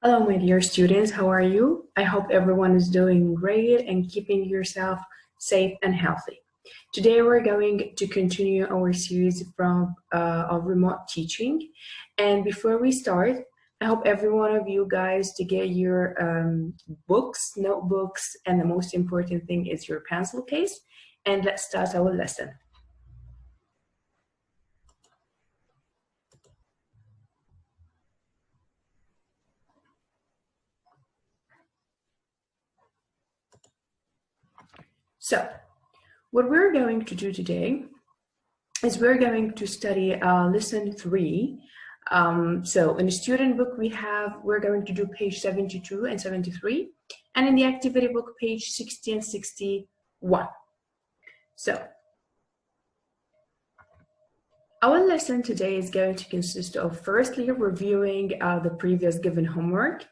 Hello, my dear students. How are you? I hope everyone is doing great and keeping yourself safe and healthy. Today, we're going to continue our series of remote teaching. And before we start, I hope every one of you guys to get your books, notebooks, and the most important thing is your pencil case. And let's start our lesson. So, what we're going to do today is we're going to study lesson 3. So in the student book we're going to do page 72 and 73, and in the activity book page 60 and 61. So our lesson today is going to consist of firstly reviewing the previous given homework,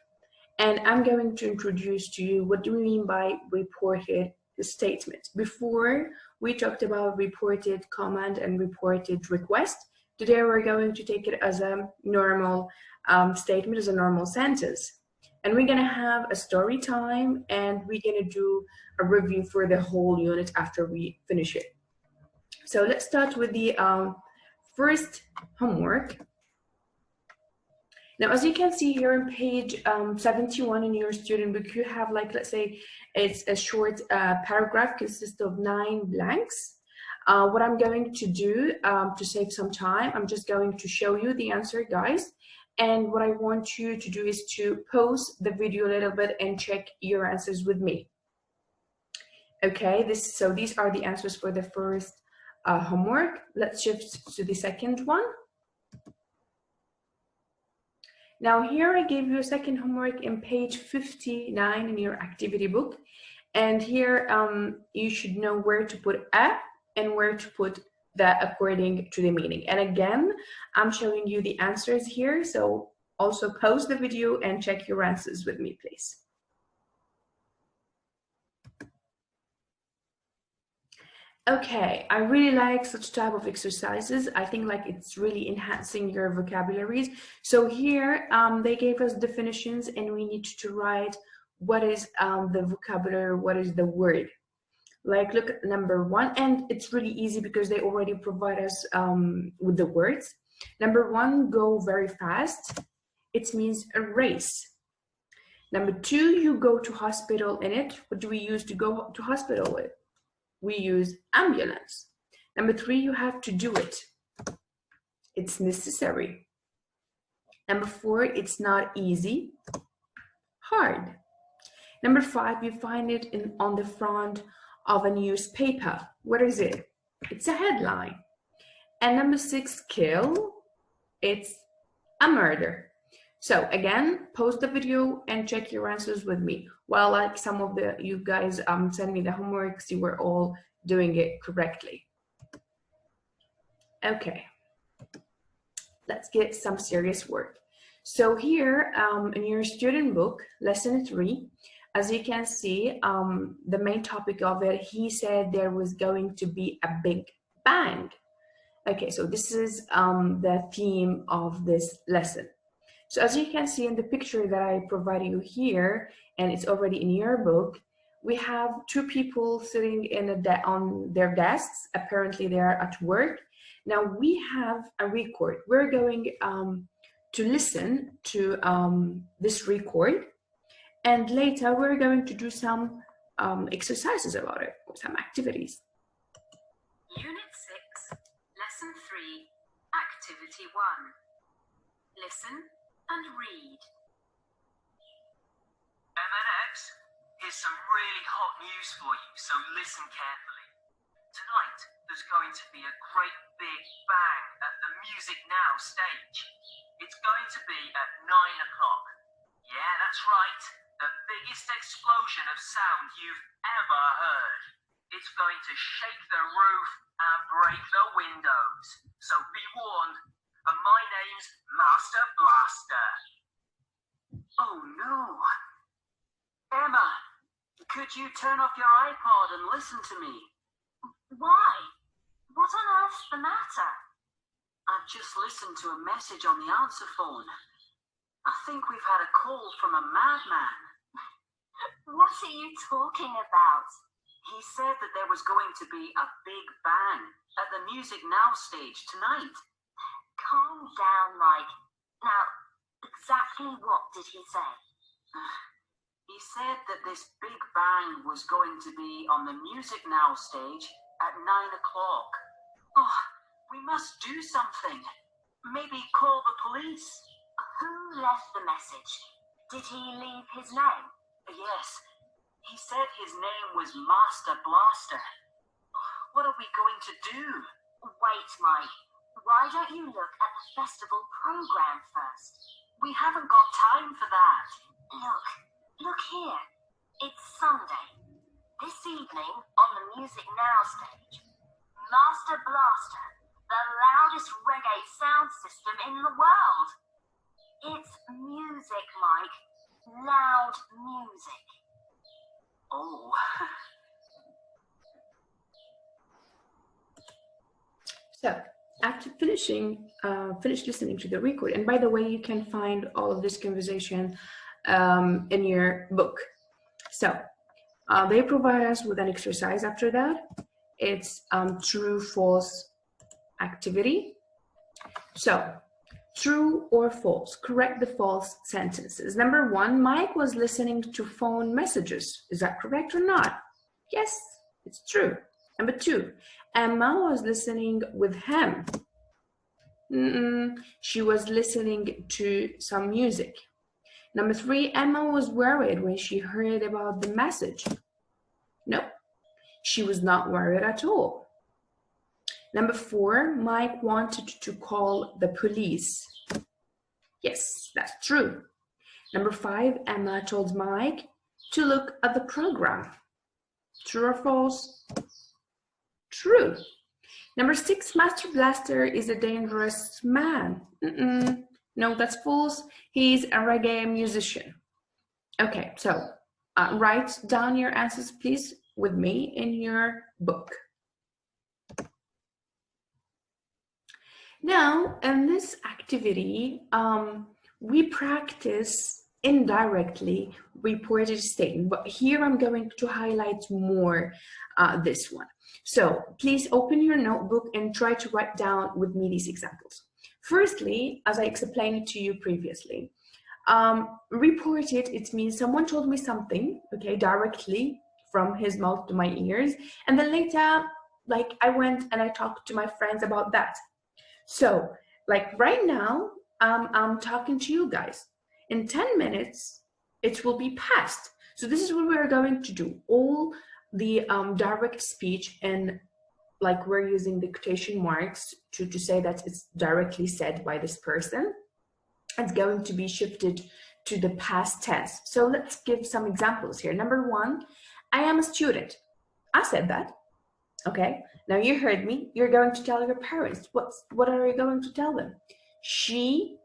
and I'm going to introduce to you what do we mean by reported statement. Before we talked about reported command and reported request. Today we're going to take it as a normal statement, as a normal sentence. And we're gonna have a story time and we're gonna do a review for the whole unit after we finish it. So let's start with the first homework. Now, as you can see here on page 71 in your student book, you have let's say it's a short paragraph consists of 9 blanks. What I'm going to do to save some time, I'm just going to show you the answer, guys. And what I want you to do is to pause the video a little bit and check your answers with me. Okay, so these are the answers for the first homework. Let's shift to the second one. Now here I gave you a second homework in page 59 in your activity book. And here you should know where to put a and where to put that according to the meaning. And again, I'm showing you the answers here. So also pause the video and check your answers with me, please. Okay, I really like such type of exercises. I think it's really enhancing your vocabularies. So here they gave us definitions and we need to write what is the vocabulary, what is the word. Look at number 1, and it's really easy because they already provide us with the words. Number 1, go very fast. It means a race. Number 2, you go to hospital in it. What do we use to go to hospital with? We use ambulance. Number 3, you have to do it. It's necessary. Number 4, it's not easy, hard. Number 5, you find it on the front of a newspaper. What is it? It's a headline. And number 6, kill. It's a murder. So again, pause the video and check your answers with me. While some of you guys send me the homeworks, you were all doing it correctly. Okay, let's get some serious work. So here in your student book, lesson 3, as you can see, the main topic of it, he said there was going to be a big bang. Okay, so this is the theme of this lesson. So as you can see in the picture that I provided you here, and it's already in your book, we have 2 people sitting on their desks. Apparently they are at work. Now we have a record. We're going to listen to this record, and later we're going to do some exercises about it, or some activities. Unit 6, Lesson 3, Activity 1. Listen and read. MNX, here's some really hot news for you, so listen carefully. Tonight, there's going to be a great big bang at the Music Now stage. It's going to be at 9 o'clock. Yeah, that's right, the biggest explosion of sound you've ever heard. It's going to shake the roof and break the windows. So be warned. And my name's Master Blaster. Oh no. Emma, could you turn off your iPod and listen to me? Why? What on earth's the matter? I've just listened to a message on the answer phone. I think we've had a call from a madman. What are you talking about? He said that there was going to be a big bang at the Music Now stage tonight. Calm down, Mike. Now, exactly what did he say? He said that this big bang was going to be on the Music Now stage at 9 o'clock. Oh, we must do something. Maybe call the police. Who left the message? Did he leave his name? Yes, he said his name was Master Blaster. What are we going to do? Wait, Mike. Why don't you look at the festival program first? We haven't got time for that. Look here. It's Sunday. This evening, on the Music Now stage, Master Blaster, the loudest reggae sound system in the world. It's music, Mike. Loud music. Oh. So after finish listening to the record, and by the way, you can find all of this conversation in your book. So they provide us with an exercise after that. It's true-false activity. So true or false, correct the false sentences. Number one, Mike was listening to phone messages. Is that correct or not? Yes, it's true. Number two, Emma was listening with him. She was listening to some music. Number three, Emma was worried when she heard about the message. No, she was not worried at all. Number four, Mike wanted to call the police. Yes, that's true. Number five, Emma told Mike to look at the program. True or false? True. Number six, Master Blaster is a dangerous man. No, that's false. He's a reggae musician. Okay, so write down your answers, please, with me in your book. Now, in this activity, we practice indirectly reported statement, but here I'm going to highlight more this one. So please open your notebook and try to write down with me these examples. Firstly, as I explained to you previously, reported, it means someone told me something, okay, directly from his mouth to my ears, and then later, like, I went and I talked to my friends about that. So, like right now, I'm talking to you guys. In 10 minutes, it will be past. So this is what we're going to do. All the direct speech, and like we're using the quotation marks to say that it's directly said by this person. It's going to be shifted to the past tense. So let's give some examples here. Number one, I am a student. I said that. Okay, now you heard me. You're going to tell your parents. What are you going to tell them? She,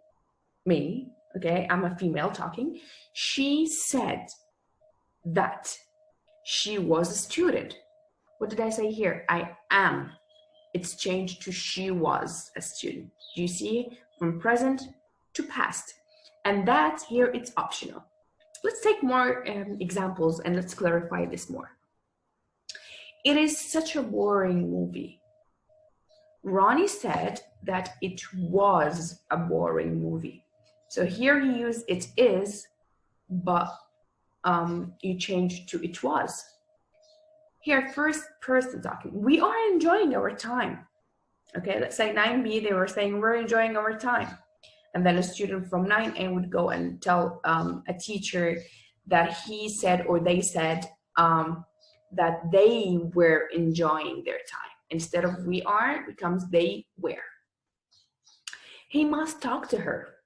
me, okay, I'm a female talking. She said that she was a student. What did I say here? I am. It's changed to she was a student. Do you see? From present to past. And that here, it's optional. Let's take more examples and let's clarify this more. It is such a boring movie. Ronnie said that it was a boring movie. So here you use it is, but you change to it was. Here, first person talking. We are enjoying our time. Okay, let's say 9B, they were saying we're enjoying our time. And then a student from 9A would go and tell a teacher that he said or they said that they were enjoying their time. Instead of we are, it becomes they were. He must talk to her.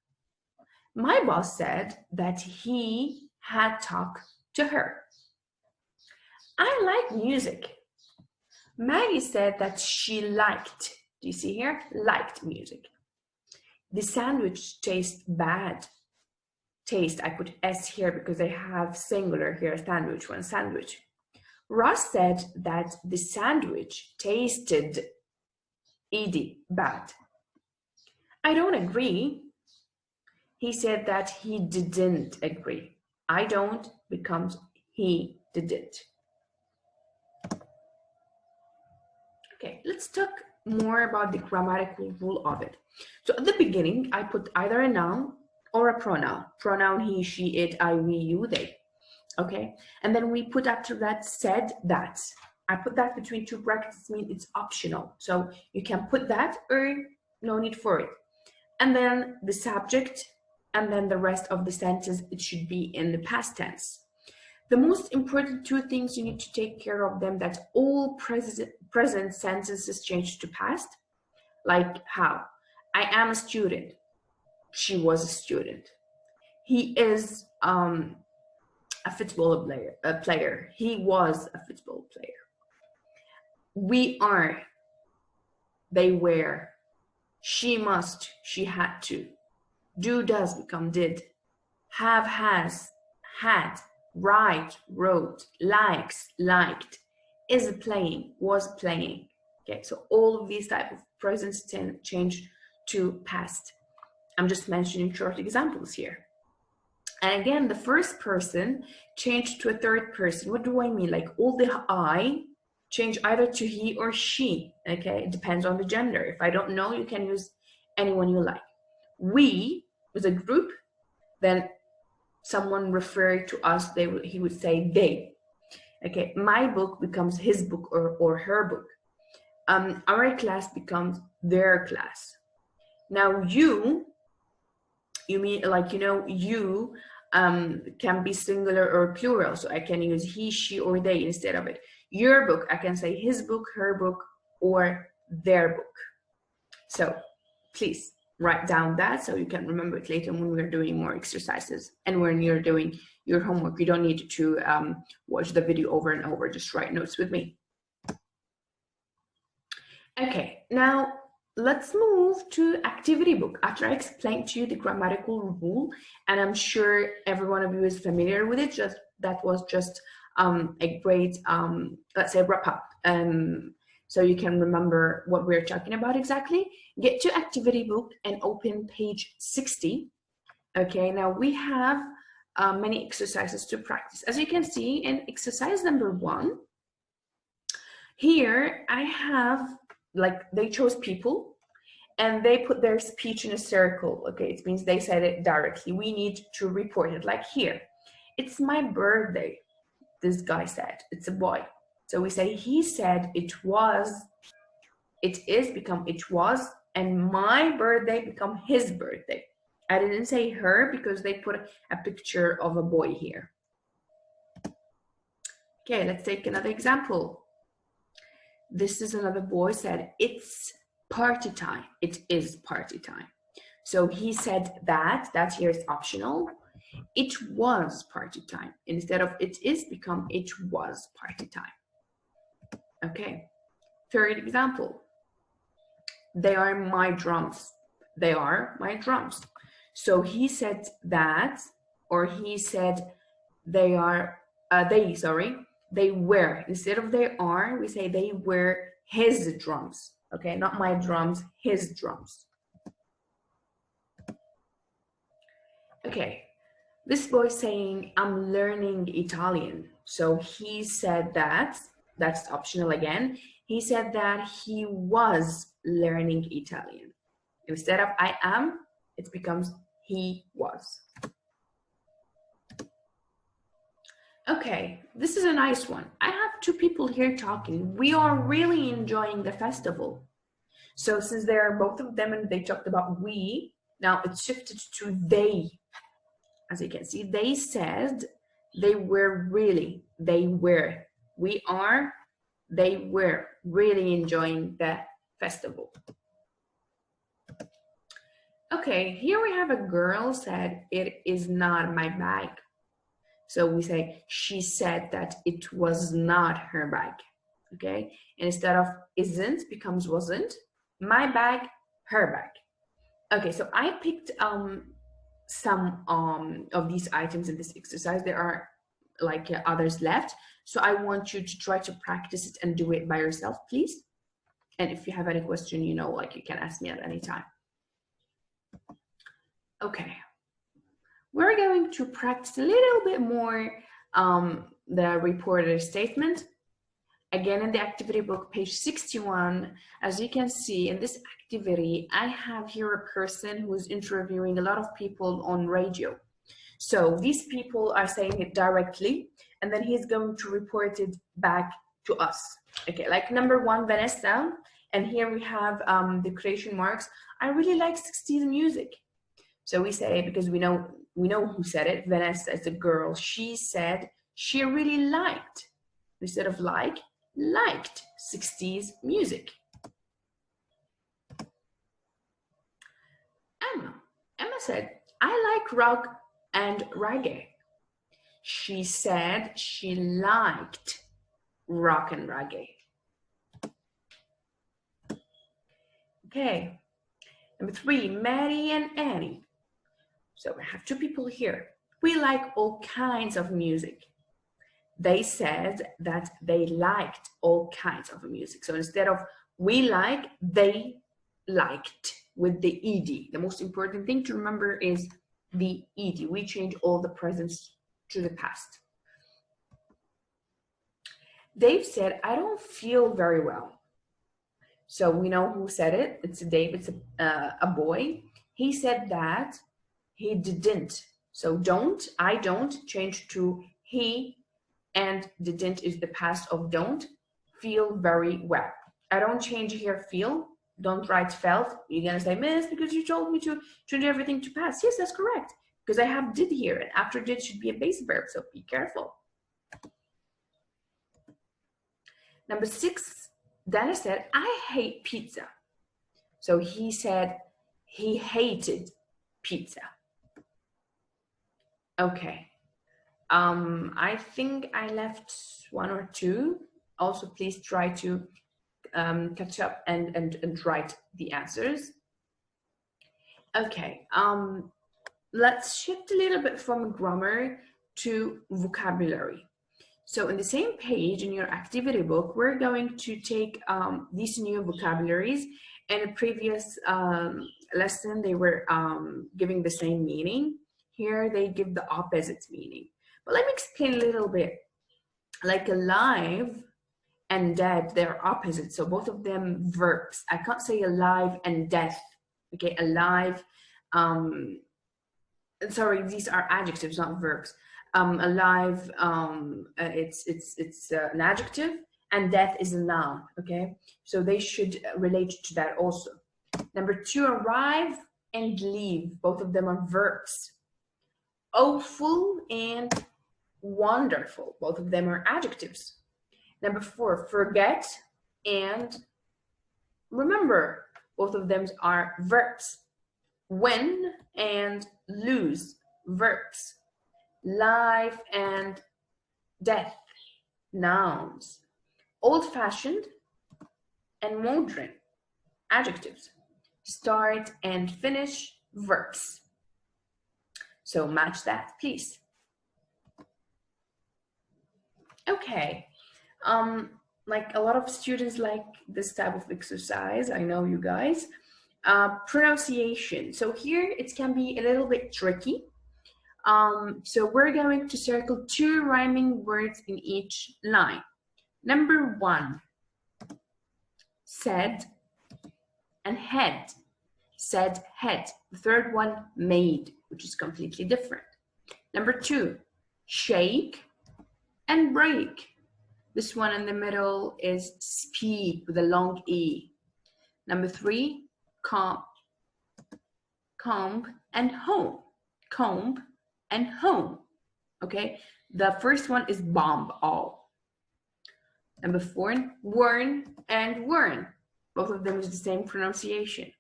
My boss said that he had talked to her. I like music. Maggie said that she liked, do you see here? Liked music. The sandwich tastes bad. Taste, I put S here because I have singular here, sandwich, one sandwich. Ross said that the sandwich tasted bad. I don't agree. he said that he didn't agree. I don't becomes he didn't. Okay, let's talk more about the grammatical rule of it. So at the beginning, I put either a noun or a pronoun. Pronoun he, she, it, I, we, you, they. Okay, and then we put after that said that. I put that between two brackets, mean it's optional. So you can put that or no need for it. And then the subject, and then the rest of the sentence, it should be in the past tense. The most important two things you need to take care of them, that all present sentences change to past. Like how? I am a student. She was a student. He is a football player. He was a football player. We are. They were. She must. She had to. Do, does become did. Have, has, had. Write, wrote. Likes, liked. Is playing, was playing. Okay, so all of these type of present tense change to past. I'm just mentioning short examples here. And again, the first person changed to a third person. What do I mean? Like all the I change either to he or she. Okay, it depends on the gender. If I don't know, you can use anyone you like. We was a group, then someone referred to us, he would say they. Okay, my book becomes his book or her book. Our class becomes their class. Now you mean like, you can be singular or plural. So I can use he, she, or they instead of it. Your book, I can say his book, her book, or their book. So please write down that so you can remember it later when we're doing more exercises and when you're doing your homework. You don't need to watch the video over and over, just write notes with me. Okay, now let's move to activity book. After I explained to you the grammatical rule, and I'm sure every one of you is familiar with it, that was just a great, let's say, wrap up. So you can remember what we're talking about exactly. Get to activity book and open page 60. Okay, now we have many exercises to practice. As you can see in exercise number 1, here I have, like, they chose people and they put their speech in a circle. Okay, it means they said it directly. We need to report it, like here. It's my birthday, this guy said. It's a boy. So we say he said it was, it is become it was, and my birthday become his birthday. I didn't say her because they put a picture of a boy here. Okay, let's take another example. This is another boy said, it's party time. It is party time. So he said that here is optional. It was party time. Instead of it is become it was party time. Okay, third example. They are my drums. They are my drums. So he said that, or he said they are, they were. Instead of they are, we say they were his drums. Okay, not my drums, his drums. Okay, this boy saying, I'm learning Italian. So he said that, that's optional again. He said that he was learning Italian. Instead of I am, it becomes he was. Okay, this is a nice one. I have 2 people here talking. We are really enjoying the festival. So since they are both of them and they talked about we, now it's shifted to they. As you can see, they said they were really, they were. We are, they were really enjoying the festival. Okay, here we have a girl said, it is not my bag. So we say, she said that it was not her bag. Okay, and instead of isn't becomes wasn't. My bag, her bag. Okay, so I picked some of these items in this exercise. There are like others left. So I want you to try to practice it and do it by yourself, please. And if you have any question, like you can ask me at any time. Okay, we're going to practice a little bit more the reporter statement. Again, in the activity book, page 61, as you can see in this activity, I have here a person who is interviewing a lot of people on radio. So these people are saying it directly, and then he's going to report it back to us. Okay, like number 1, Vanessa, and here we have the quotation marks. I really like 60s music. So we say, because we know who said it, Vanessa is a girl. She said she really liked, instead of like, liked 60s music. Emma said, I like rock and reggae. She said she liked rock and reggae. Okay, number 3, Mary and Annie. So we have 2 people here. We like all kinds of music. They said that they liked all kinds of music. So instead of we like, they liked with the ed. The most important thing to remember is the ed. We change all the presents to the past. Dave said, I don't feel very well. So we know who said it. It's Dave, it's a boy. He said that he didn't. So don't, I don't, change to he, and didn't is the past of don't, feel very well. I don't change here feel, don't write felt. You're gonna say, Miss, because you told me to change everything to past. Yes, that's correct, because I have did here, and after did should be a base verb, so be careful. Number 6, Dennis said, I hate pizza. So he said he hated pizza. Okay. I think I left 1 or 2. Also, please try to catch up and write the answers. Okay. Let's shift a little bit from grammar to vocabulary. So in the same page in your activity book, we're going to take these new vocabularies. In a previous lesson, they were giving the same meaning. Here, they give the opposite meaning. But let me explain a little bit. Like alive and dead, they're opposite. So both of them verbs. I can't say alive and death. Okay, alive. Sorry, these are adjectives, not verbs. Alive, it's an adjective, and death is a noun. Okay, so they should relate to that also. Number 2, arrive and leave. Both of them are verbs. Awful and wonderful. Both of them are adjectives. Number 4, forget and remember. Both of them are verbs. Win and lose, verbs. Life and death, nouns. Old-fashioned and modern, adjectives. Start and finish, verbs. So match that, please. Okay, like a lot of students like this type of exercise, I know you guys. Pronunciation. So here it can be a little bit tricky. So we're going to circle 2 rhyming words in each line. Number 1, said and head. Said, head. The third one, made, which is completely different. Number 2, shake and break. This one in the middle is speak with a long E. Number 3, comb and home. Comb and home. Okay, the first one is bomb all. Number 4, worn and worn. Both of them is the same pronunciation.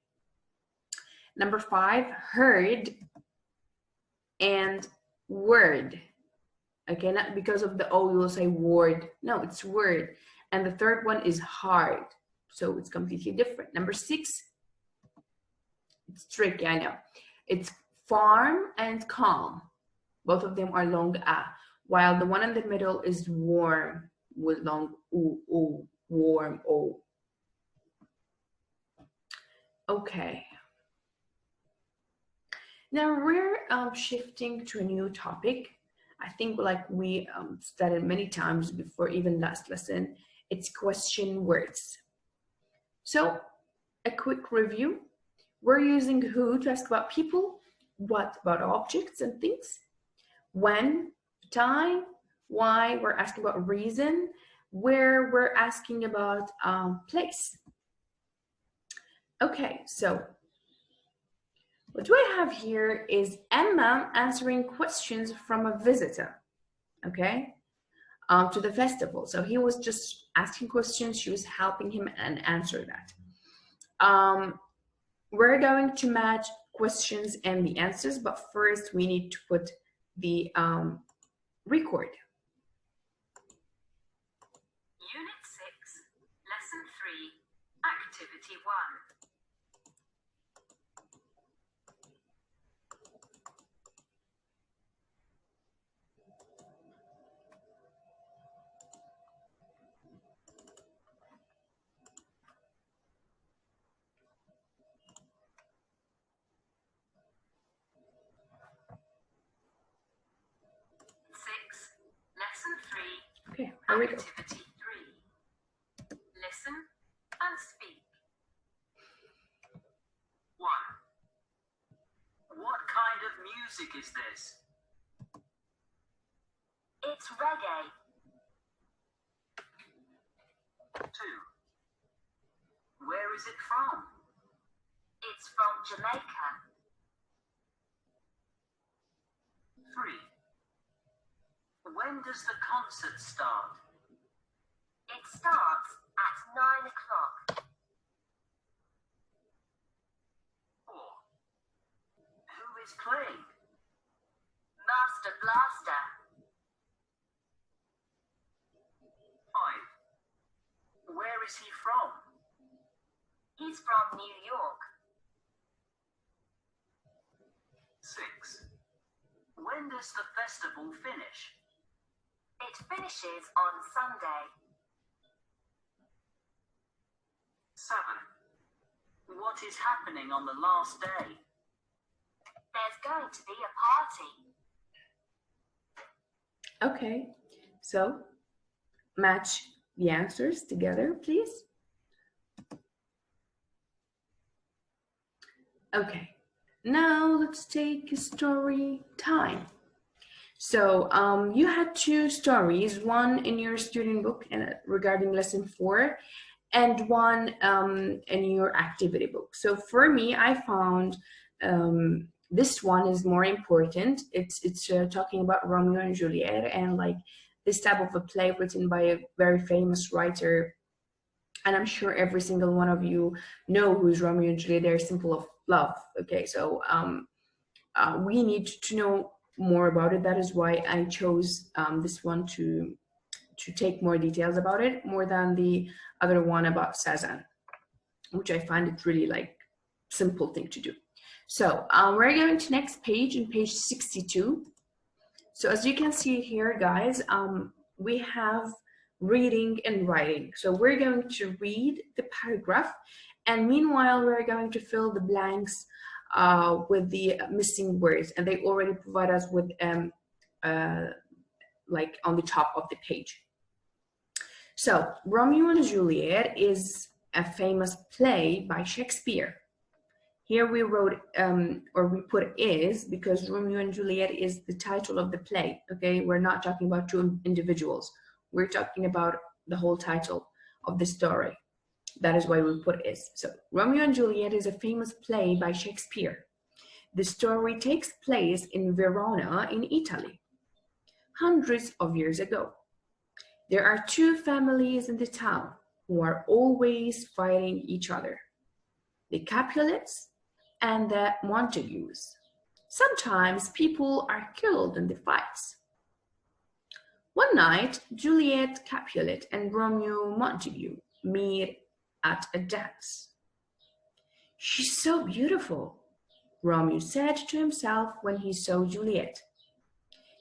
Number 5, heard and word. Okay, not because of the O you will say word. No, it's word. And the third one is hard. So it's completely different. Number 6, it's tricky, I know. It's farm and calm. Both of them are long A, while the one in the middle is warm with long U, warm O. Okay. Now we're shifting to a new topic. I think like we studied many times before even last lesson. It's question words. So a quick review. We're using who to ask about people, what about objects and things, when, time, why, we're asking about reason, where we're asking about place. Okay, so what do I have here is Emma answering questions from a visitor, okay, to the festival. So he was just asking questions, she was helping him and answer that. We're going to match questions and the answers, but first we need to put the record. Unit 6, Lesson 3, Activity 1. 6, Lesson 3, Okay, here we go. Activity 3. Listen and speak. 1. What kind of music is this? It's reggae. 2. Where is it from? It's from Jamaica. 3. When does the concert start? It starts at 9 o'clock. 4. Who is playing? Master Blaster. 5. Where is he from? He's from New York. 6. When does the festival finish? It finishes on Sunday. 7. What is happening on the last day? There's going to be a party. Okay, so match the answers together, please. Okay, now let's take a story time. So you had two stories, one in your student book and regarding lesson 4, and one in your activity book. So for me, I found this one is more important. It's talking about Romeo and Juliet, and like this type of a play written by a very famous writer. And I'm sure every single one of you know who's Romeo and Juliet. They're simple of love. Okay, so we need to know more about it. That is why I chose this one to take more details about it, more than the other one about Cezanne, which I find it really like simple thing to do. So we're going to next page, in page 62. So as you can see here, guys, we have reading and writing. So we're going to read the paragraph, and meanwhile we're going to fill the blanks with the missing words, and they already provide us with like on the top of the page. So Romeo and Juliet is a famous play by Shakespeare. Here we wrote or we put is because Romeo and Juliet is the title of the play. Okay, we're not talking about two individuals, we're talking about the whole title of the story. That is why we put is. So Romeo and Juliet is a famous play by Shakespeare. The story takes place in Verona in Italy, hundreds of years ago. There are two families in the town who are always fighting each other, the Capulets and the Montagues. Sometimes people are killed in the fights. One night, Juliet Capulet and Romeo Montague meet at a dance. "She's so beautiful," Romeo said to himself when he saw Juliet.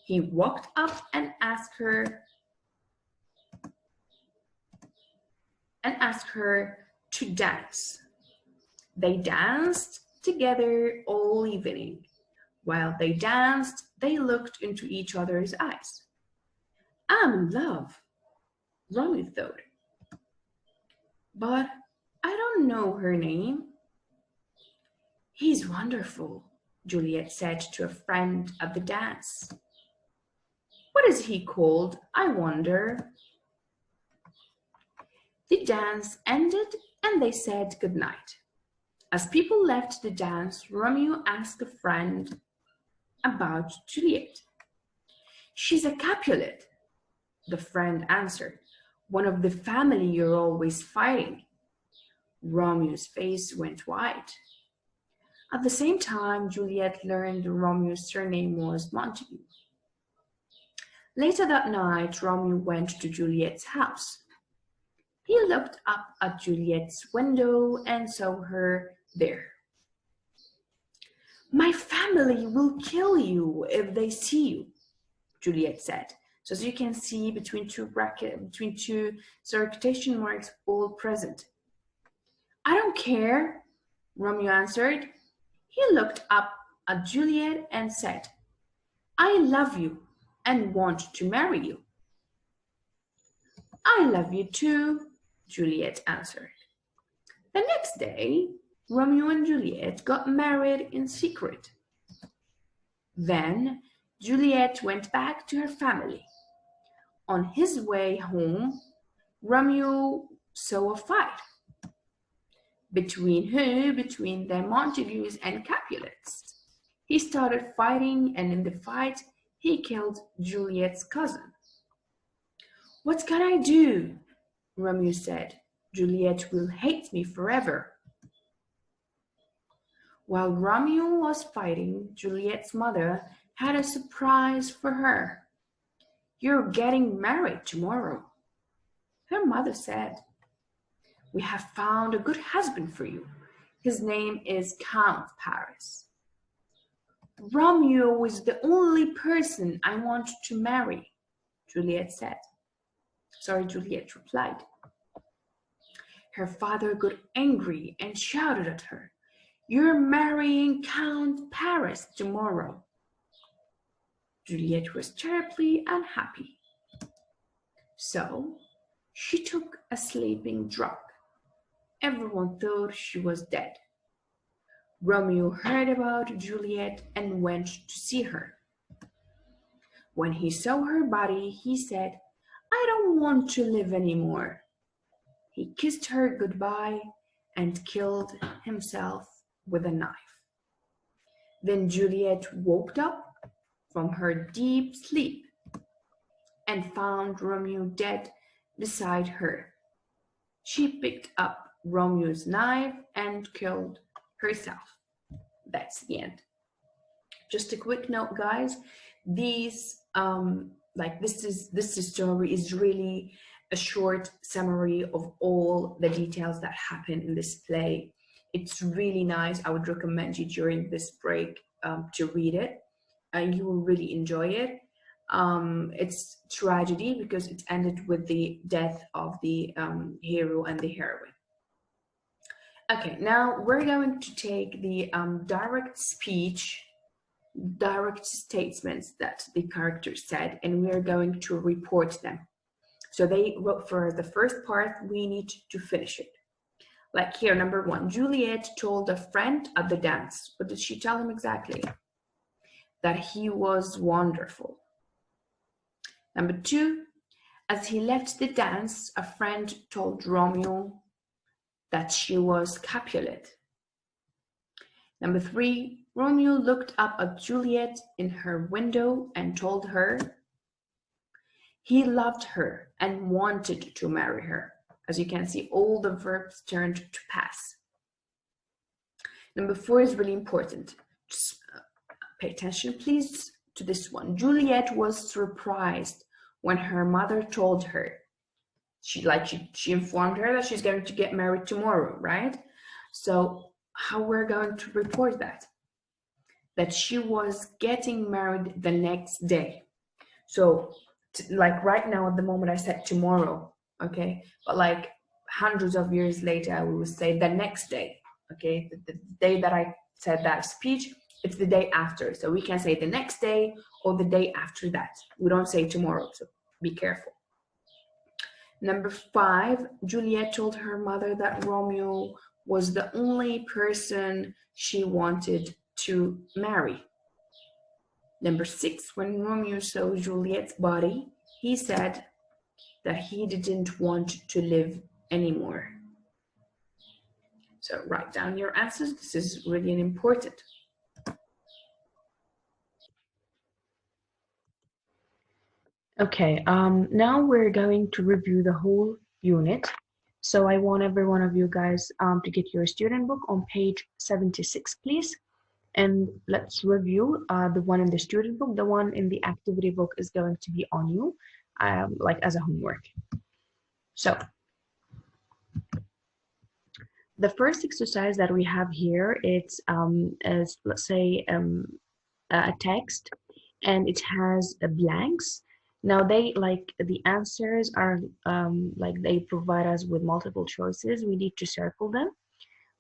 He walked up and asked her to dance. They danced together all evening. While they danced, they looked into each other's eyes. I'm in love, Romeo thought. But I don't know her name. He's wonderful, Juliet said to a friend at the dance. What is he called, I wonder? The dance ended and they said goodnight. As people left the dance, Romeo asked a friend about Juliet. She's a Capulet, the friend answered. One of the family you're always fighting. Romeo's face went white. At the same time, Juliet learned Romeo's surname was Montague. Later that night, Romeo went to Juliet's house. He looked up at Juliet's window and saw her there. My family will kill you if they see you, Juliet said. So as you can see, between two quotation marks, all present. I don't care, Romeo answered. He looked up at Juliet and said, I love you and want to marry you. I love you too, Juliet answered. The next day, Romeo and Juliet got married in secret. Then Juliet went back to her family. On his way home, Romeo saw a fight. Between who? Between the Montagues and Capulets. He started fighting, and in the fight, he killed Juliet's cousin. What can I do? Romeo said. Juliet will hate me forever. While Romeo was fighting, Juliet's mother had a surprise for her. You're getting married tomorrow. Her mother said, we have found a good husband for you. His name is Count Paris. Romeo is the only person I want to marry, Juliet replied. Her father got angry and shouted at her, you're marrying Count Paris tomorrow. Juliet was terribly unhappy. So she took a sleeping drug. Everyone thought she was dead. Romeo heard about Juliet and went to see her. When he saw her body, he said, I don't want to live anymore. He kissed her goodbye and killed himself with a knife. Then Juliet woke up from her deep sleep and found Romeo dead beside her. She picked up Romeo's knife and killed herself. That's the end. Just a quick note, guys. This story is really a short summary of all the details that happen in this play. It's really nice. I would recommend you during this break to read it. You will really enjoy it. It's tragedy because it ended with the death of the hero and the heroine. Okay, now we're going to take the direct statements that the characters said, and we're going to report them. So they wrote for the first part, we need to finish it. Like here, number 1, Juliet told a friend at the dance. What did she tell him exactly? That he was wonderful. Number 2, as he left the dance, a friend told Romeo that she was Capulet. Number 3, Romeo looked up at Juliet in her window and told her he loved her and wanted to marry her. As you can see, all the verbs turned to past. Number 4 is really important. Just pay attention, please, to this one. Juliet was surprised when her mother told her. She informed her that she's going to get married tomorrow, right? So how we're going to report that? That she was getting married the next day. So like right now at the moment I said tomorrow, okay? But like hundreds of years later, we would say the next day, okay? The day that I said that speech, It's the day after. So we can say the next day or the day after that. We don't say tomorrow, so be careful. Number 5, Juliet told her mother that Romeo was the only person she wanted to marry. Number 6, when Romeo saw Juliet's body, he said that he didn't want to live anymore. So write down your answers. This is really important. Okay, now we're going to review the whole unit. So I want every one of you guys to get your student book on page 76, please. And let's review the one in the student book. The one in the activity book is going to be on you, like as a homework. So the first exercise that we have here, it's as let's say a text, and it has blanks. Now they like the answers are like they provide us with multiple choices. We need to circle them.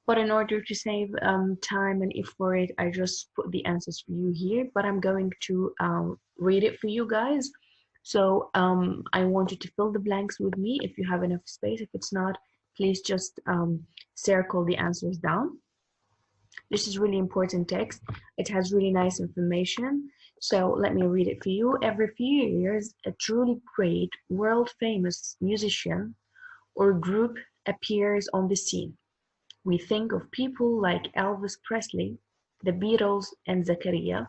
But in order to save time and effort, I just put the answers for you here. But I'm going to read it for you guys. So I want you to fill the blanks with me if you have enough space. If it's not, please just circle the answers down. This is really important text. It has really nice information. So let me read it for you. Every few years, a truly great, world-famous musician or group appears on the scene. We think of people like Elvis Presley, the Beatles, and Zakaria,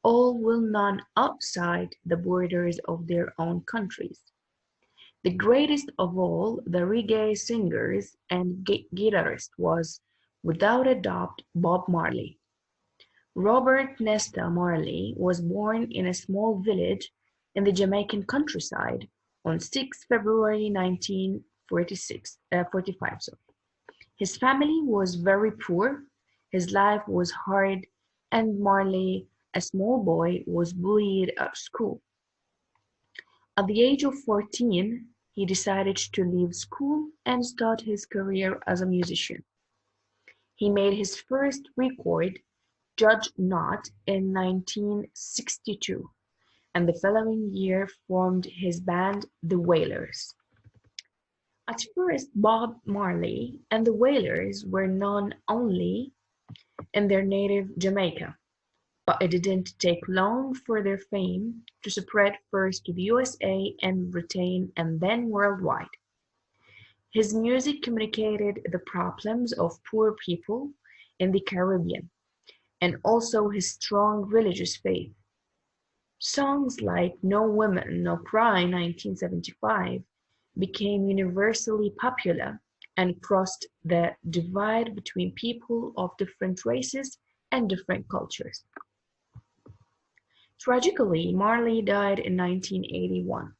all well known outside the borders of their own countries. The greatest of all the reggae singers and guitarist was, without a doubt, Bob Marley. Robert Nesta Marley was born in a small village in the Jamaican countryside on 6 February 1945. His family was very poor, his life was hard, and Marley, a small boy, was bullied at school. At the age of 14, he decided to leave school and start his career as a musician. He made his first record, Judge Not, in 1962, and the following year formed his band, The Wailers. At first, Bob Marley and the Wailers were known only in their native Jamaica, but it didn't take long for their fame to spread first to the USA and Britain and then worldwide. His music communicated the problems of poor people in the Caribbean and also his strong religious faith. Songs like No Women, No Cry (1975) became universally popular and crossed the divide between people of different races and different cultures. Tragically, Marley died in 1981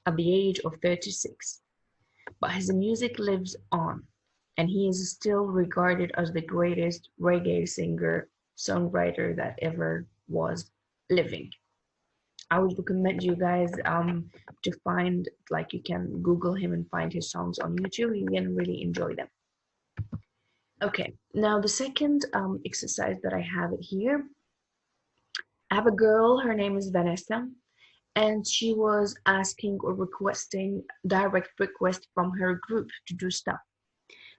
at the age of 36, but his music lives on, and he is still regarded as the greatest reggae singer-songwriter that ever was living. I would recommend you guys to find, like, you can Google him and find his songs on YouTube. You can really enjoy them. Okay, now the second exercise that I have it here. I have a girl, her name is Vanessa, and she was asking or requesting direct request from her group to do stuff.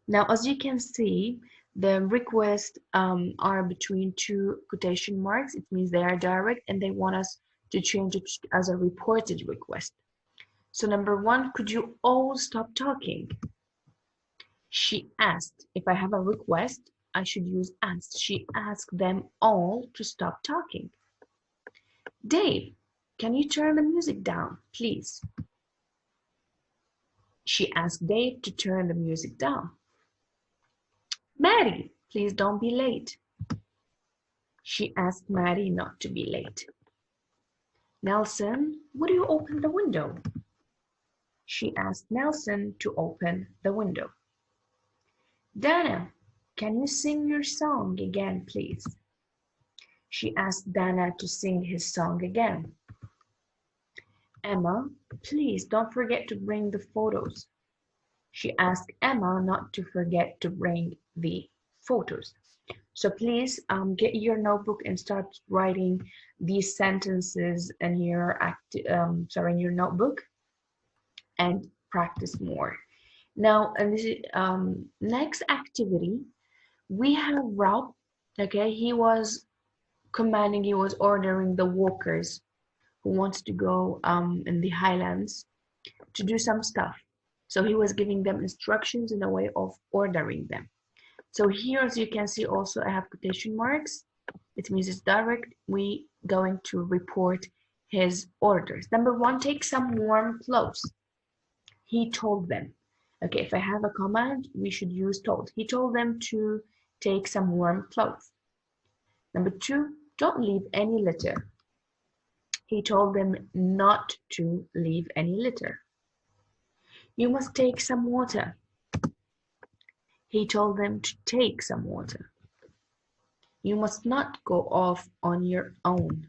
Now, as you can see, the requests are between two quotation marks. It means they are direct and they want us to change it as a reported request. So number 1, could you all stop talking? She asked. If I have a request, I should use asked. She asked them all to stop talking. Dave, can you turn the music down, please? She asked Dave to turn the music down. Maddie, please don't be late. She asked Maddie not to be late. Nelson, would you open the window? She asked Nelson to open the window. Dana, can you sing your song again, please? She asked Dana to sing his song again. Emma, please don't forget to bring the photos. She asked Emma not to forget to bring the photos. So please get your notebook and start writing these sentences in your in your notebook and practice more. Now, and this is, next activity, we have Rob. Okay, he was commanding, he was ordering the walkers who wants to go in the highlands to do some stuff. So he was giving them instructions in a way of ordering them. So here, as you can see, also I have quotation marks. It means it's direct. We going to report his orders. Number one, take some warm clothes. He told them. Okay, if I have a command, we should use told. He told them to take some warm clothes. Number two, don't leave any litter. He told them not to leave any litter. You must take some water. He told them to take some water. You must not go off on your own.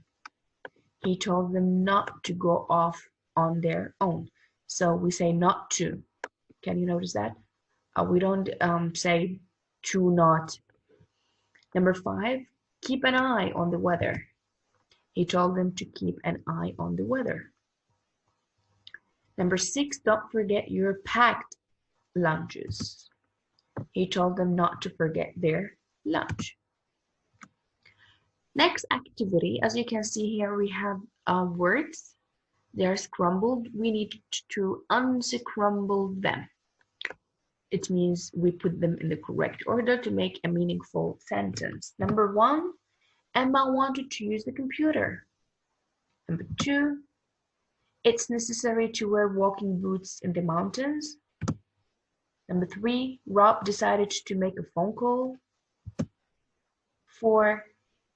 He told them not to go off on their own. So we say not to. Can you notice that? We don't say to not. Number five, keep an eye on the weather. He told them to keep an eye on the weather. Number six, don't forget your packed lunches. He told them not to forget their lunch. Next activity, as you can see here, we have words. They're scrambled. We need to unscramble them. It means we put them in the correct order to make a meaningful sentence. Number one, Emma wanted to use the computer. Number two, it's necessary to wear walking boots in the mountains. Number three, Rob decided to make a phone call. Four,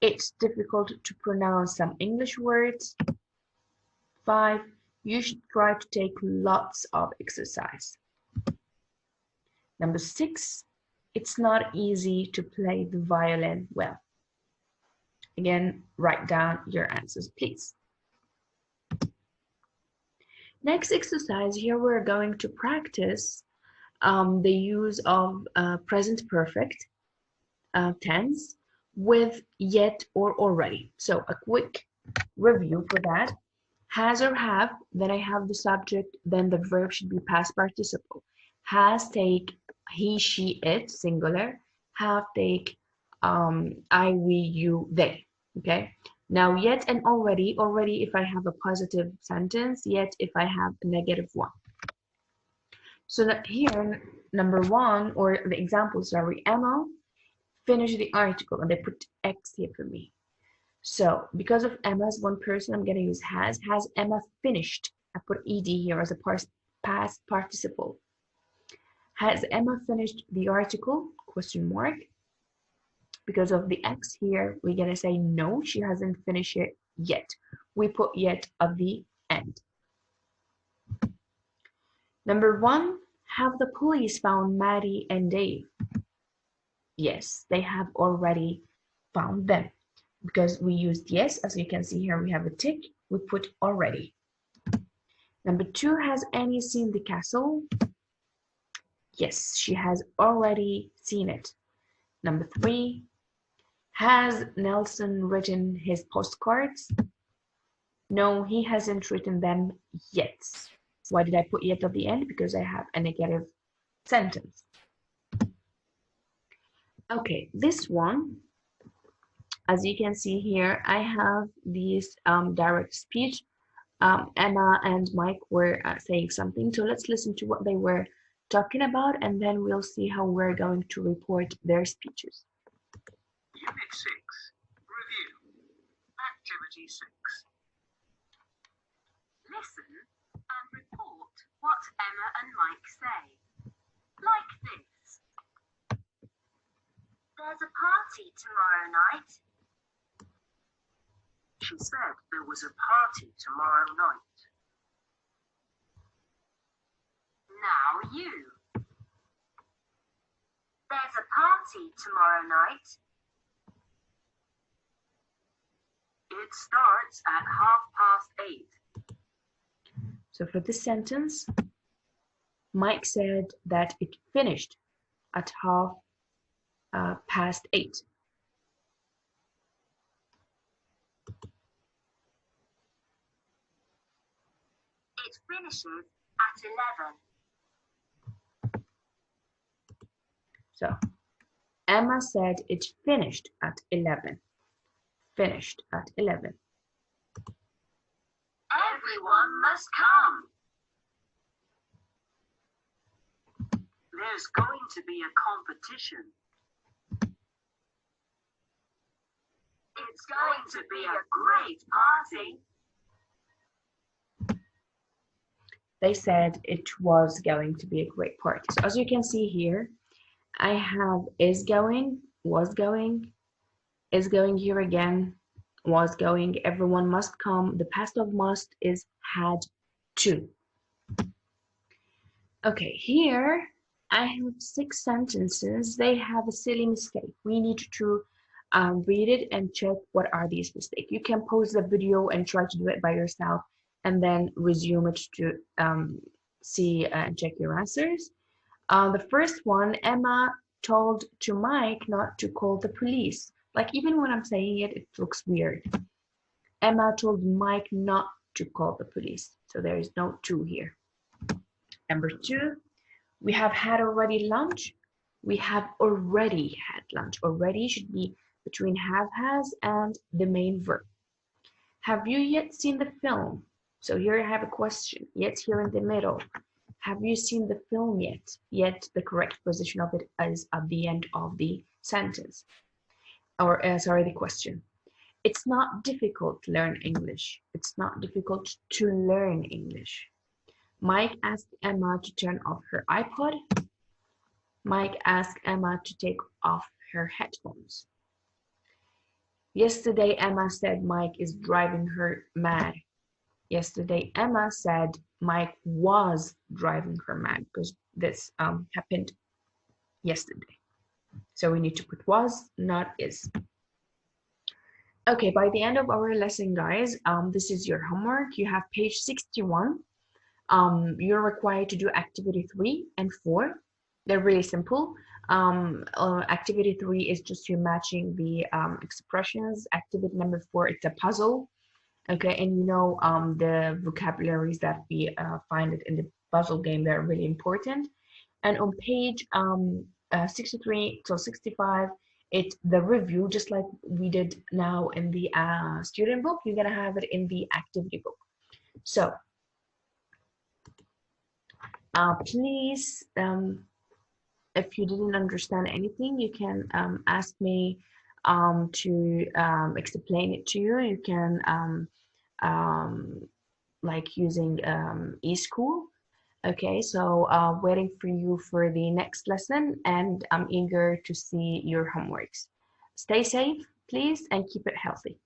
it's difficult to pronounce some English words. Five, you should try to take lots of exercise. Number six, it's not easy to play the violin well. Again, write down your answers, please. Next exercise, here we're going to practice the use of present perfect tense with yet or already. So a quick review for that. Has or have, then I have the subject, then the verb should be past participle. Has, take, he, she, it, singular. Have, take, I, we, you, they. Okay. Now, yet and already if I have a positive sentence, yet if I have a negative one. So that here, number one, or the examples are Emma finished the article, and they put X here for me. So because of Emma's one person, I'm going to use has. Has Emma finished? I put ed here as a past participle. Has Emma finished the article? Question mark. Because of the X here, we're going to say no, she hasn't finished it yet. We put yet at the end. Number one, have the police found Maddie and Dave? Yes, they have already found them. Because we used yes, as you can see here, we have a tick, we put already. Number two, has Annie seen the castle? Yes, she has already seen it. Number three, has Nelson written his postcards? No, he hasn't written them yet. Why did I put yet at the end? Because I have a negative sentence. Okay, this one, as you can see here, I have these direct speech. Emma and Mike were saying something, so let's listen to what they were talking about, and then we'll see how we're going to report their speeches. Unit 6. Review. Activity 6. Listen and report what Emma and Mike say. Like this. There's a party tomorrow night. She said there was a party tomorrow night. Now you. There's a party tomorrow night. It starts at 8:30. So for this sentence, Mike said that it finished at 8:30. It finishes at 11. So Emma said it finished at 11. Finished at 11. Everyone must come. There's going to be a competition. It's going to be a great party. They said it was going to be a great party. So as you can see here, I have is going, was going, is going here again, was going, everyone must come. The past of must is had to. Okay, here I have 6 sentences. They have a silly mistake. We need to read it and check what are these mistakes. You can pause the video and try to do it by yourself and then resume it to see and check your answers. The first one, Emma told to Mike not to call the police. Like even when I'm saying it, it looks weird. Emma told Mike not to call the police. So there is no to here. Number 2, we have had already lunch. We have already had lunch. Already should be between have, has, and the main verb. Have you yet seen the film? So here I have a question. Yet here in the middle. Have you seen the film yet? Yet the correct position of it is at the end of the sentence. Or sorry, the question. It's not difficult to learn English. It's not difficult to learn English. Mike asked Emma to turn off her iPod. Mike asked Emma to take off her headphones. Yesterday, Emma said Mike is driving her mad. Yesterday, Emma said Mike was driving her mad because this happened yesterday. So we need to put was, not is. Okay, by the end of our lesson, guys, this is your homework. You have page 61. You're required to do activity 3 and 4. They're really simple. Activity 3 is just you matching the expressions. Activity number 4, it's a puzzle. Okay, and you know the vocabularies that we find it in the puzzle game, they're really important. And on page 63 till 65, it's the review, just like we did now in the student book. You're gonna have it in the activity book. So please, if you didn't understand anything, you can ask me to explain it to you. You can like using eSchool. Okay, so waiting for you for the next lesson, and I'm eager to see your homeworks. Stay safe, please, and keep it healthy.